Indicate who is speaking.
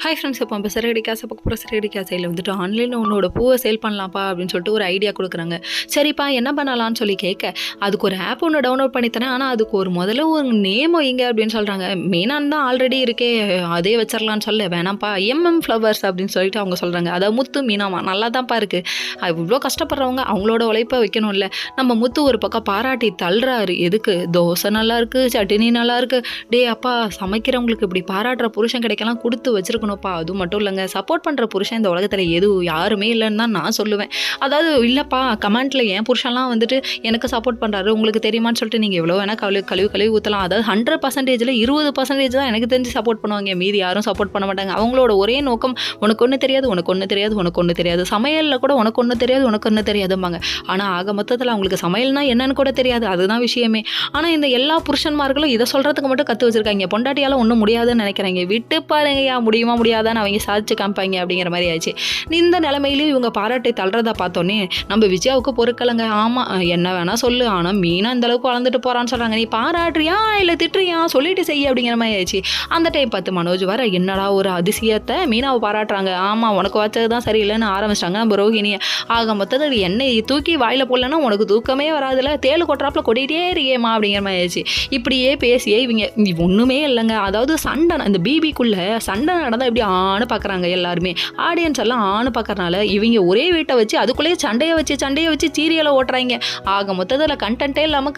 Speaker 1: Hi friends, இப்போ நம்ம சிறகடி காசை பார்க்க போகிற சிறகடி காசையில் வந்துட்டு ஆன்லைனில் உன்னோட பூவை சேல் பண்ணலாம்ப்பா அப்படின்னு சொல்லிட்டு ஒரு ஐடியா கொடுக்குறாங்க. சரிப்பா என்ன பண்ணலான்னு சொல்லி கேட்க, அதுக்கு ஒரு ஆப் ஒன்று டவுன்லோட் பண்ணி தரேன், ஆனால் அதுக்கு முதல்ல ஒரு நேம் வைங்க அப்படின்னு சொல்கிறாங்க. மெயினாக தான் ஆல்ரெடி இருக்கே, அதே வச்சிடலான்னு சொல்ல வேணாம்ப்பா, ஃப்ளவர்ஸ் அப்படின்னு சொல்லிட்டு அவங்க சொல்கிறாங்க. அதாவது முத்து மீனாமா நல்லா தான்ப்பா இருக்குது. இவ்வளோ கஷ்டப்படுறவங்க அவங்களோட உழைப்பை வைக்கணும்ல. நம்ம முத்து ஒரு பக்கம் பாராட்டி தள்ளுறாரு. எதுக்கு? தோசை நல்லா இருக்குது, சட்னி நல்லா இருக்குது. டே அப்பா, சமைக்கிறவங்களுக்கு இப்படி பாராட்டுற புருஷன் கிடைக்கலாம், கொடுத்து வச்சிருக்கணும்ப்பா. அது மட்டும் இல்லைங்க, சப்போர்ட் பண்ணுற புருஷன் இந்த உலகத்தில் யாருமே இல்லைன்னு தான் நான் சொல்லுவேன். அதாவது இல்லைப்பா, கமெண்ட்டில் என் புருஷன்லாம் வந்துட்டு எனக்கு சப்போர்ட் பண்ணுறாரு உங்களுக்கு தெரியுமான்னு சொல்லிட்டு நீங்கள் எவ்வளோ வேணால் கழுவி ஊற்றலாம். அதாவது 100%ல் 20% தான் எனக்கு தெரிஞ்சு சப்போர்ட் பண்ணுவாங்க, மீதி யாரும் சப்போர்ட் பண்ண மாட்டாங்க. அவங்களோட ஒரே நோக்கம், உனக்கு ஒன்று தெரியாது, உனக்கு ஒன்று தெரியாது, உனக்கு ஒன்று தெரியாது. சமையலில் கூட உனக்கு ஒன்று தெரியாது, உனக்கு ஒன்று தெரியாதும்பாங்க. ஆனால் ஆக மொத்தத்தில் அவங்களுக்கு சமையல்னா என்னன்னு கூட தெரியாது, அதுதான் விஷயமே. ஆனால் இந்த எல்லா புருஷன்மார்களும் இதை சொல்கிறதுக்கு மட்டும் கற்று வச்சிருக்காங்க. பொண்டாட்டியால் ஒன்றும் முடியாதுன்னு நினைக்கிறாங்க. விட்டு பாருங்கயா, முடியுமா முடியாதான்னு அவங்க சாதிச்சு காமிப்பாங்க அப்படிங்கிற மாதிரி ஆயிடுச்சு. இந்த நிலைமையிலும் இவங்க பாராட்டை தள்ளுறதா பார்த்தோன்னே நம்ம விஜயாவுக்கு பொறுக்கலைங்க. ஆமாம், என்ன வேணால் சொல்லு, ஆனால் மீனா இந்த அளவுக்கு வளர்ந்துட்டு போகிறான்னு சொல்கிறாங்க. நீ பாராட்டுறியா இல்லை திட்டுறியா, சொல்லிட்டு செய்ய அப்படிங்கிற மாதிரி ஆயிடுச்சு. அந்த டைம் பார்த்து மனோஜ் வர, என்னடா ஒரு அதிசயத்தை மீனாவை பாராட்டுறாங்க. ஆமாம், உனக்கு வச்சது தான் சரியில்லைன்னு ஆரம்பிச்சிட்டாங்க நம்ம ரோஹிணியை. ஆக மொத்தத்தில் எண்ணெய் தூக்கி வாயில் போடலன்னா உனக்கு தூக்கமே வராதுல, தேள் கொட்டுறாப்புல கொட்டிகிட்டே இருக்கேம்மா அப்படிங்கிற மாதிரி ஆயிடுச்சு. இப்படியே பேசியே இவங்க ஒன்றுமே இல்லைங்க. அதாவது சண்டை, இந்த பிபிக்குள்ளே சண்டை நடந்தால் இப்படி ஆணு பார்க்குறாங்க எல்லாருமே. ஆடியன்ஸ் எல்லாம் ஆணு பார்க்கறனால இவங்க ஒரே வீட்டை வச்சு அதுக்குள்ளேயே சண்டையை வச்சு சீரியலை ஓட்டுறாங்க. ஆக மொத்தத்தில் கண்டென்ட்டே இல்லாமல்